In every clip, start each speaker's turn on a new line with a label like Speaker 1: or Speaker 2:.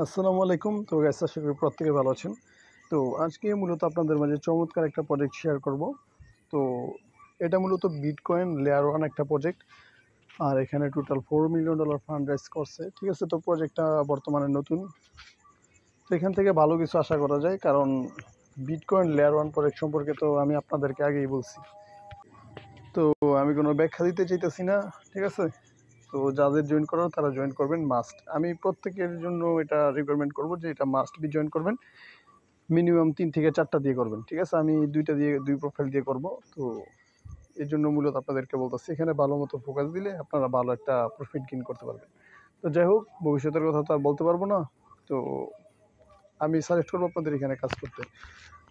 Speaker 1: আসসালামু আলাইকুম। তো গাইস, আশা করি প্রত্যেকে ভালো আছেন। তো আজকে মূলত আপনাদের মাঝে চমৎকার একটা প্রজেক্ট শেয়ার করব। তো এটা মূলত বিটকয়েন লেয়ার 1 একটা প্রজেক্ট। আর এখানে টোটাল $4 মিলিয়ন ফান্ড রাইজ করছে। ঠিক আছে, তো প্রজেক্টটা বর্তমানে নতুন। তো এখান থেকে ভালো কিছু আশা করা যায়, কারণ বিটকয়েন লেয়ার 1 প্রজেক্ট সম্পর্কে তো আমি আপনাদেরকে আগেই বলছি। তো আমি কোনো ব্যাখ্যা দিতে চাইতেছি না, ঠিক আছে। তো যাদের জয়েন করার তারা জয়েন করবেন মাস্ট। আমি প্রত্যেকের জন্য এটা রিকমেন্ড করব যে এটা মাস্ট বি জয়েন করবেন। মিনিমাম 3 থেকে 4টা দিয়ে করবেন, ঠিক আছে। আমি 2টা দিয়ে 2 প্রোফাইল দিয়ে করব। তো এর জন্য মূলত আপনাদেরকে বলতেছি, এখানে ভালো মতো ফোকাস দিলে আপনারা ভালো একটা প্রফিট গেইন করতে পারবেন। তো যাই হোক, ভবিষ্যতের কথা তো আর বলতে পারবো না। তো আমি সাজেস্ট করবো আপনাদের এখানে কাজ করতে।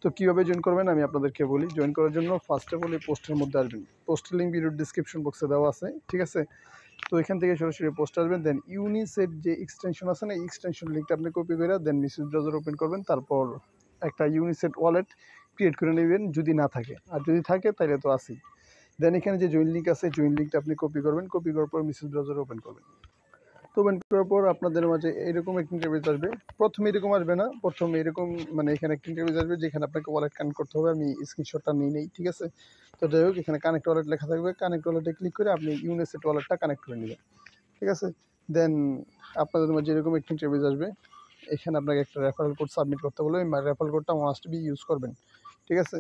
Speaker 1: তো কীভাবে জয়েন করবেন আমি আপনাদেরকে বলি। জয়েন করার জন্য ফার্স্ট অফ অল এই পোস্টের মধ্যে আসবেন। পোস্টের লিঙ্ক ভিডিওর ডিসক্রিপশন বক্সে দেওয়া আছে, ঠিক আছে। তো এখান থেকে সরাসরি পোস্ট আসবেন। দেন ইউনিসেট যে এক্সটেনশন আছে না, এই এক্সটেনশন লিঙ্কটা আপনি কপি করে দেন মেসেজ ব্রাউজার ওপেন করবেন। তারপর একটা ইউনিসেট ওয়ালেট ক্রিয়েট করে নেবেন, যদি না থাকে। আর যদি থাকে তাহলে তো আসি। দেন এখানে যে জয়েন লিঙ্ক আছে, জয়েন লিঙ্কটা আপনি কপি করবেন। কপি করার পর মেসেজ ব্রাউজার ওপেন করবেন। তো ওপেন করার পর আপনাদের মাঝে এরকম একটা ইন্টারভিউ আসবে। প্রথমে এরকম আসবে না, প্রথমে এরকম মানে এখানে একটা ইন্টারভিউ আসবে যেখানে আপনাকে ওয়ালেট কানেক্ট করতে হবে। আমি স্ক্রিনশটটা নিয়ে নেই, ঠিক আছে। তো যাই হোক, এখানে কানেক্ট ওয়ালেট লেখা থাকবে। কানেক্ট ওয়ালেটে ক্লিক করে আপনি ইউনিসেট ওয়ালেটটা কানেক্ট করে নেবেন, ঠিক আছে। দেন আপনাদের মাঝে এরকম একটা ইন্টারভিউ আসবে। এখানে আপনাকে একটা রেফারেল কোড সাবমিট করতে বলবে। এই রেফারেল কোডটা মাস্ট বি ইউজ করবেন, ঠিক আছে।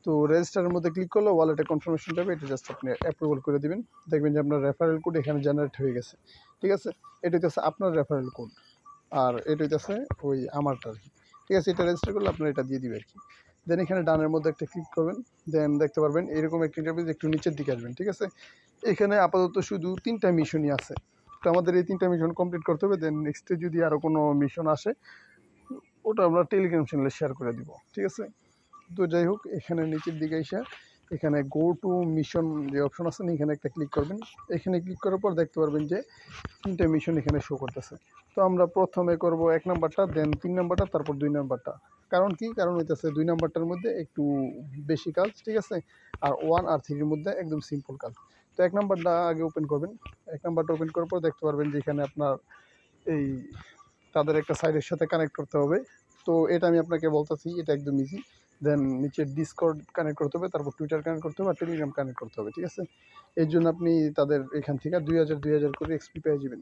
Speaker 1: তো রেজিস্টারের মধ্যে ক্লিক করলে ওয়ালেটে কনফার্মেশন যাবে, এটা জাস্ট আপনি অ্যাপ্রুভাল করে দিবেন। দেখবেন যে আপনার রেফারেল কোড এখানে জেনারেট হয়ে গেছে, ঠিক আছে। এটা হইতেছে আপনার রেফারেল কোড, আর এটা হইতেছে ওই আমারটা আর কি, ঠিক আছে। এটা রেজিস্টার করলে আপনার এটা দিয়ে দিবে আর কি। দেন এখানে ডানের মধ্যে একটা ক্লিক করবেন। দেন দেখতে পারবেন এরকম একটা ইন্টারভিউ, একটু নিচের দিকে আসবেন, ঠিক আছে। এখানে আপাতত শুধু 3টা মিশনই আছে। তো আমাদের এই 3টা মিশন কমপ্লিট করতে হবে। দেন নেক্সটে যদি আরও কোনো মিশন আসে, ওটা আমরা টেলিগ্রাম চ্যানেলে শেয়ার করে দিব, ঠিক আছে। তো যাই হোক, এখানে নিচের দিকে এসে এখানে গো টু মিশন যে অপশন আছে না, এখানে একটা ক্লিক করবেন। এখানে ক্লিক করার পর দেখতে পারবেন যে 3টা মিশন এখানে শো করতেছে। তো আমরা প্রথমে করব 1 নাম্বারটা, দেন 3 নাম্বারটা, তারপর 2 নাম্বারটা। কারণ কি, কারণ হইতেছে 2 নাম্বারটার মধ্যে একটু বেশি কাজ, ঠিক আছে। আর 1 আর 3 মধ্যে একদম সিম্পল কাজ। তো 1 নাম্বারটা আগে ওপেন করবেন। 1 নাম্বারটা ওপেন করার পর দেখতে পারবেন যে এখানে আপনার এই তাদের একটা সাইটের সাথে কানেক্ট করতে হবে। তো এটা আমি আপনাকে বলতেছি, এটা একদম ইজি। দেন নিচে ডিসকর্ড কানেক্ট করতে হবে, তারপর টুইটার কানেক্ট করতে হবে, আর টেলিগ্রাম কানেক্ট করতে হবে, ঠিক আছে। এর জন্য আপনি তাদের এখান থেকে 2000 করে এক্সপি পেয়ে যাবেন।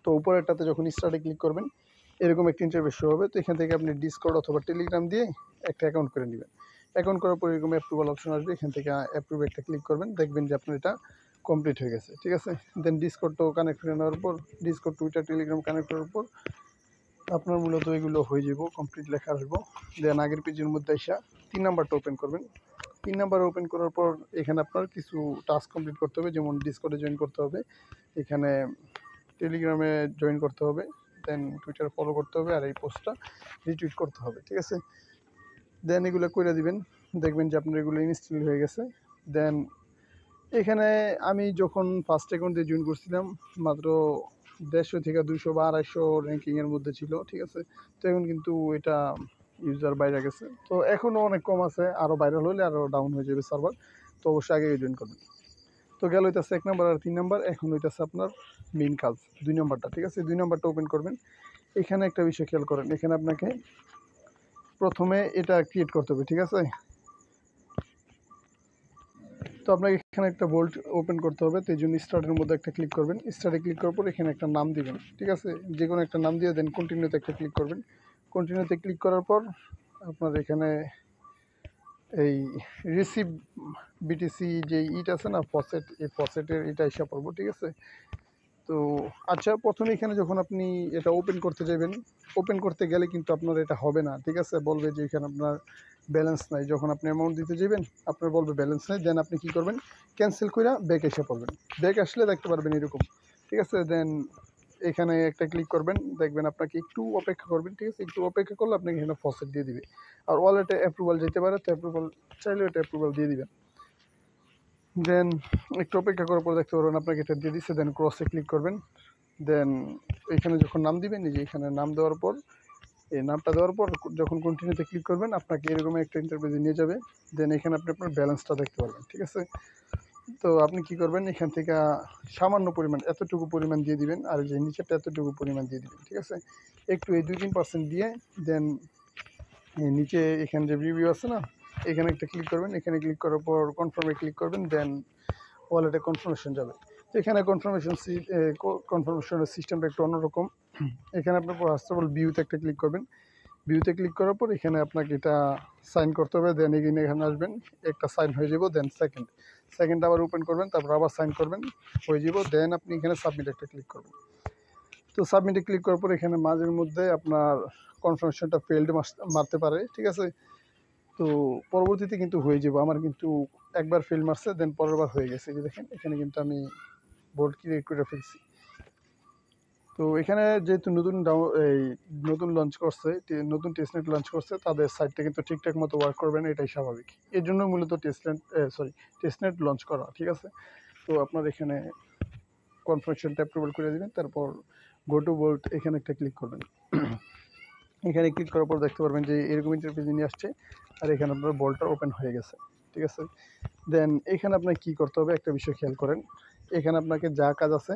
Speaker 1: তো উপরেরটাতে যখন স্টার্টে ক্লিক করবেন, এরকম একটা ইন্টারফেস শো হবে। তো এখান থেকে আপনি ডিসকর্ড অথবা টেলিগ্রাম দিয়ে একটা অ্যাকাউন্ট করে নেবেন। অ্যাকাউন্ট করার পর এরকম অ্যাপ্রুভাল অপশন আসবে, এখান থেকে অ্যাপ্রুভ একটা ক্লিক করবেন। দেখবেন যে আপনার এটা কমপ্লিট হয়ে গেছে, ঠিক আছে। দেন ডিসকর্ডটাও কানেক্ট করে নেওয়ার পর, ডিসকর্ড টুইটার টেলিগ্রাম কানেক্ট করার পর আপনার মূলত এগুলো হয়ে যাব, কমপ্লিট লেখা আসবো। দেন আগের পেজের মধ্যে এসে 3 নাম্বারটা ওপেন করবেন। 3 নাম্বার ওপেন করার পর এখানে আপনার কিছু টাস্ক কমপ্লিট করতে হবে, যেমন ডিসকর্ডে জয়েন করতে হবে, এখানে টেলিগ্রামে জয়েন করতে হবে, দেন টুইটার ফলো করতে হবে, আর এই পোস্টটা রিটুইট করতে হবে, ঠিক আছে। দেন এগুলো করে দিবেন। দেখবেন যে আপনার এগুলো ইনস্টল হয়ে গেছে। দেন এখানে আমি যখন ফার্স্ট অ্যাকাউন্ট দিয়ে জয়েন করছিলাম, মাত্র 150 থেকে 200 বা 250 র্যাঙ্কিংয়ের মধ্যে ছিল, ঠিক আছে। তো এখন কিন্তু এটা ইউজার বাইরে গেছে। তো এখনও অনেক কম আছে, আরও ভাইরাল হলে আরও ডাউন হয়ে যাবে সার্ভার। তো অবশ্যই আগে জয়েন করবেন। তো গেল হইতেছে 1 নাম্বার আর 3 নাম্বার। এখন হইতেছে আপনার মেইন কাজ 2 নাম্বারটা, ঠিক আছে। 2 নাম্বারটা ওপেন করবেন। এখানে একটা বিষয় খেয়াল করেন, এখানে আপনাকে প্রথমে এটা ক্রিয়েট করতে হবে, ঠিক আছে। তো আপনাকে এখানে একটা বোল্ট ওপেন করতে হবে। তো এই জন্য স্টার্টের মধ্যে একটা ক্লিক করবেন। স্টার্টে ক্লিক করার পর এখানে একটা নাম দিবেন, ঠিক আছে। যে কোনো একটা নাম দিয়ে দেন কন্টিনিউতে একটা ক্লিক করবেন। কন্টিনিউতে ক্লিক করার পর আপনার এখানে এই রিসিভ বিটিসি যে ইট আছে না, ফসেট, এই ফসেটের এটা এসে পড়বো, ঠিক আছে। তো আচ্ছা, প্রথমে এখানে যখন আপনি এটা ওপেন করতে যাবেন, ওপেন করতে গেলে কিন্তু আপনার এটা হবে না, ঠিক আছে। বলবে যে এখানে আপনার ব্যালেন্স নাই। যখন আপনি অ্যামাউন্ট দিতে যাবেন, আপনার বলবে ব্যালেন্স নাই। দেন আপনি কী করবেন, ক্যান্সেল করে ব্যাক এসে পড়বেন। ব্যাক আসলে দেখতে পারবেন এরকম, ঠিক আছে। দেন এখানে একটা ক্লিক করবেন, দেখবেন আপনাকে একটু অপেক্ষা করবেন, ঠিক আছে। একটু অপেক্ষা করলে আপনাকে এখানে ফসেট দিয়ে দিবে। আর ওয়ালেটে অ্যাপ্রুভাল যেতে পারে, তো অ্যাপ্রুভাল চাইলে এটা অ্যাপ্রুভাল দিয়ে দিবেন। দেন একটু অপেক্ষা করার পর দেখতে পারবেন আপনাকে এটা দিয়ে দিচ্ছে। দেন ক্রসে ক্লিক করবেন। দেন এখানে যখন নাম দিবেন, এই যে এখানে নাম দেওয়ার পর, এই নামটা দেওয়ার পর যখন কন্টিনিউতে ক্লিক করবেন, আপনাকে এরকম একটা ইন্টারফেসে নিয়ে যাবে। দেন এখানে আপনি আপনার ব্যালেন্সটা দেখতে পারবেন, ঠিক আছে। তো আপনি কি করবেন, এখান থেকে সামান্য পরিমাণ এতটুকু পরিমাণ দিয়ে দিবেন, আর যে নিচেরটা এতটুকু পরিমাণ দিয়ে দিবেন, ঠিক আছে। একটু এই 2-3% দিয়ে দেন নিচে এখানে যে রিভিউ আছে না, এখানে একটা ক্লিক করবেন। এখানে ক্লিক করার পর কনফার্মে ক্লিক করবেন, দেন ওয়ালেটে কনফার্মেশন যাবে। তো এখানে কনফার্মেশনের সিস্টেমটা একটু অন্যরকম। এখানে আপনার ফার্স্ট অফ অল ভিউতে একটা ক্লিক করবেন। ভিউতে ক্লিক করার পর এখানে আপনাকে এটা সাইন করতে হবে, দেন এখানে আসবেন, একটা সাইন হয়ে যাব, দেন সেকেন্ড আবার ওপেন করবেন, তারপর আবার সাইন করবেন, হয়ে যাব, দেন আপনি এখানে সাবমিট একটা ক্লিক করবেন। তো সাবমিটে ক্লিক করার পর এখানে মাঝের মধ্যে আপনার কনফার্মেশনটা ফেলড মারতে পারে, ঠিক আছে। তো পরবর্তীতে কিন্তু হয়ে যাব। আমার কিন্তু একবার ফেল মারছে, দেন পরের বার হয়ে গেছে। যে দেখেন এখানে কিন্তু আমি বোর্ড ক্রিয়েট করে ফেলছি। তো এখানে যেহেতু নতুন লঞ্চ করছে, নতুন টেস্টনেট লঞ্চ করছে, তাদের সাইটটা কিন্তু ঠিকঠাক মতো ওয়ার্ক করবে না, এটাই স্বাভাবিক। এর জন্য মূলত টেস্টনেট লঞ্চ করা, ঠিক আছে। তো আপনার এখানে কনফার্মেশনটা অ্যাপ্রুভাল করে দেবেন, তারপর গো টু বোল্ট এখানে একটা ক্লিক করবেন। এখানে ক্লিক করার পর দেখতে পারবেন যে এরকম ইন্টারফেস নিয়ে আসছে, আর এখানে আপনার বলটা ওপেন হয়ে গেছে, ঠিক আছে। দেন এখানে আপনার কী করতে হবে, একটা বিষয় খেয়াল করেন। এখানে আপনাকে যা কাজ আছে,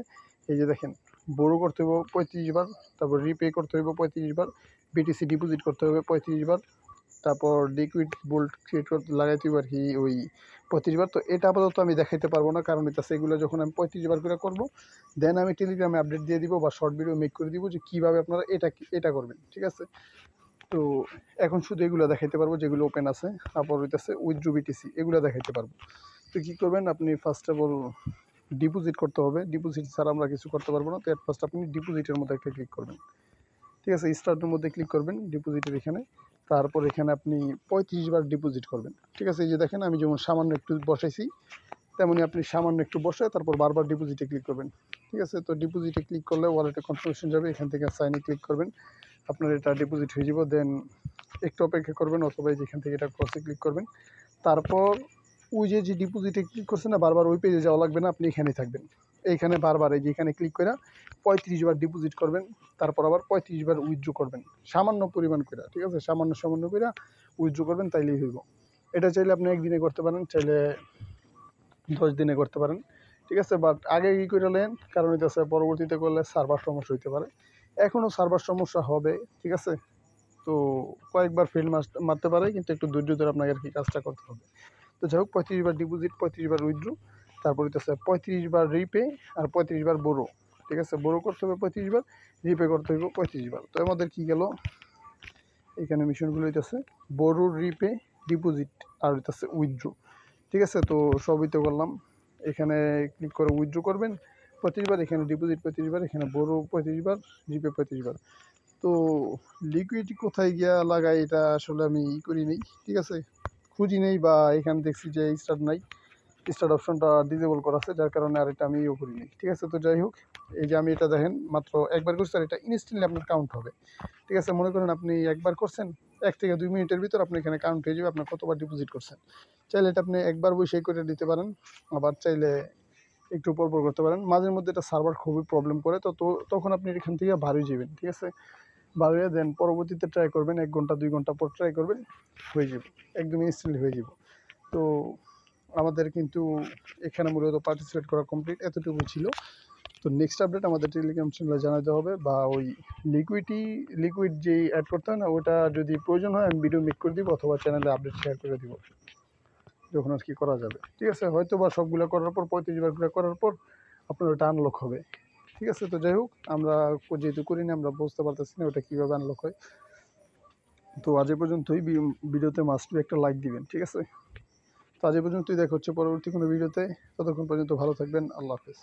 Speaker 1: এই যে দেখেন, বড়ো করতে হবে 35 বার, তারপর রিপে করতে হবে 35 বার, বিটিসি ডিপোজিট করতে হবে 35 বার, তারপর লিকুইড বোল্ট ক্রিয়েট করতে লাগাইতে হবে আর কি ওই 35 বার। তো এটা আপাতত আমি দেখাইতে পারবো না, কারণ এটা সেগুলো যখন আমি 35 বার করে করবো, দেন আমি টেলিগ্রামে আপডেট দিয়ে দিব বা শর্ট ভিডিও মেক করে দিব যে কীভাবে আপনারা এটা করবেন, ঠিক আছে। তো এখন শুধু এগুলো দেখাইতে পারবো যেগুলো ওপেন আছে, তারপর হইতেছে উইথড্র বিটিসি, এগুলো দেখাইতে পারবো। তো কী করবেন, আপনি ফার্স্ট অফ অল ডিপোজিট করতে হবে। ডিপোজিট ছাড়া আমরা কিছু করতে পারবো না। তো এট ফার্স্ট আপনি ডিপোজিটের মধ্যে একটা ক্লিক করবেন, ঠিক আছে। স্টার্টের মধ্যে ক্লিক করবেন ডিপোজিটের এখানে, তারপর এখানে আপনি 35 বার ডিপোজিট করবেন, ঠিক আছে। এই যে দেখেন আমি যেমন সামান্য একটু বসাইছি, তেমনি আপনি সামান্য একটু বসে তারপর বারবার ডিপোজিটে ক্লিক করবেন, ঠিক আছে। তো ডিপোজিটে ক্লিক করলে ওয়ালেটে কনফার্মেশন যাবে, এখান থেকে সাইনে ক্লিক করবেন, আপনার এটা ডিপোজিট হয়ে যাব। দেন একটু অপেক্ষা করবেন, অথবা যেখান থেকে এটা ক্রসে ক্লিক করবেন, তারপর ওই যে ডিপোজিটে ক্লিক করছেন না, বারবার ওই পেজে যাওয়া লাগবে না, আপনি এখানেই থাকবেন। এইখানে বারবার এই যে এখানে ক্লিক করে 35 বার ডিপোজিট করবেন, তারপর আবার 35 বার উইথড্র করবেন, সামান্য পরিমাণ করে, ঠিক আছে। সামান্য করে উইথড্র করবেন, তাইলেই হইব। এটা চাইলে আপনি একদিনে করতে পারেন, চাইলে 10 দিনে করতে পারেন, ঠিক আছে। বাট আগে কী করে নেন, কারণ এটা পরবর্তীতে করলে সার্ভার সমস্যা হইতে পারে, এখনও সার্ভার সমস্যা হবে, ঠিক আছে। তো কয়েকবার ফেল মারতে পারে, কিন্তু একটু ধৈর্য ধরে আপনাকে আর কি কাজটা করতে হবে। তো যাই হোক, 35 বার ডিপোজিট, 35 বার উইথড্র, তারপর হইতেছে 35 বার রিপে, আর 35 বার বোরো, ঠিক আছে। বোরো করতে হবে 35 বার, রিপে করতে হবে 35 বার। তো আমাদের কী গেল, এখানে মিশনগুলো হইতেছে বোরো, রিপে, ডিপোজিট, আর হইতেছে উইথড্র, ঠিক আছে। তো সবই তো করলাম। এখানে ক্লিক করে উইথড্র করবেন 35 বার, এখানে ডিপোজিট 35 বার, এখানে বোরো 35 বার, রিপে 35 বার। তো লিকুইড কোথায় গিয়া লাগাই, এটা আসলে আমি করি নেই, ঠিক আছে, খুঁজি নেই, বা এখানে দেখছি যে স্টার্ট অপশনটা ডিসেবল করা আছে, যার কারণে আর এটা আমি করি নেই, ঠিক আছে। তো যাই হোক, এই যে আমি এটা দেখেন মাত্র একবার করছি, আর এটা ইনস্ট্যান্টলি আপনার কাউন্ট হবে, ঠিক আছে। মনে করেন আপনি একবার করছেন, 1 থেকে 2 মিনিটের ভিতর আপনি এখানে কাউন্ট হয়ে যাবে আপনার কতবার ডিপোজিট করছেন। চাইলে এটা আপনি একবার বসেই করে দিতে পারেন, আবার চাইলে একটু পর করতে পারেন। মাঝের মধ্যে এটা সার্ভার খুবই প্রবলেম করে, তো তখন আপনি এখান থেকে বাড়িয়ে যাবেন, ঠিক আছে। বাড়িয়ে দেন পরবর্তীতে ট্রাই করবেন, 1 ঘন্টা 2 ঘন্টা পর ট্রাই করবেন, হয়ে যাবে, একদম ইনস্ট্যান্টলি হয়ে যাব। তো আমাদের কিন্তু এখানে মূলত পার্টিসিপেট করা কমপ্লিট, এতটুকু ছিল। তো নেক্সট আপডেট আমাদের টেলিগ্রাম চ্যানেলে জানাতে হবে, বা ওই লিকুইড যেই অ্যাড করতে হয় না, ওটা যদি প্রয়োজন হয় আমি ভিডিও মেক করে দিব, অথবা চ্যানেলে আপডেট শেয়ার করে দিব, যখন আর কি করা যাবে, ঠিক আছে। হয়তো বা সবগুলো করার পর 35 বার করার পর আপনার ওটা আনলক হবে, ঠিক আছে। তো যাই হোক, আমরা যেহেতু করি না, আমরা বুঝতে পারতেছি না ওটা কীভাবে আনলক হয়। তো আজ পর্যন্তই, ভিডিওতে মাস্ট বি একটা লাইক দিবেন, ঠিক আছে। তো আজ পর্যন্তই, দেখা হচ্ছে পরবর্তী কোনো ভিডিওতে। ততক্ষণ পর্যন্ত ভালো থাকবেন, আল্লাহ হাফেজ।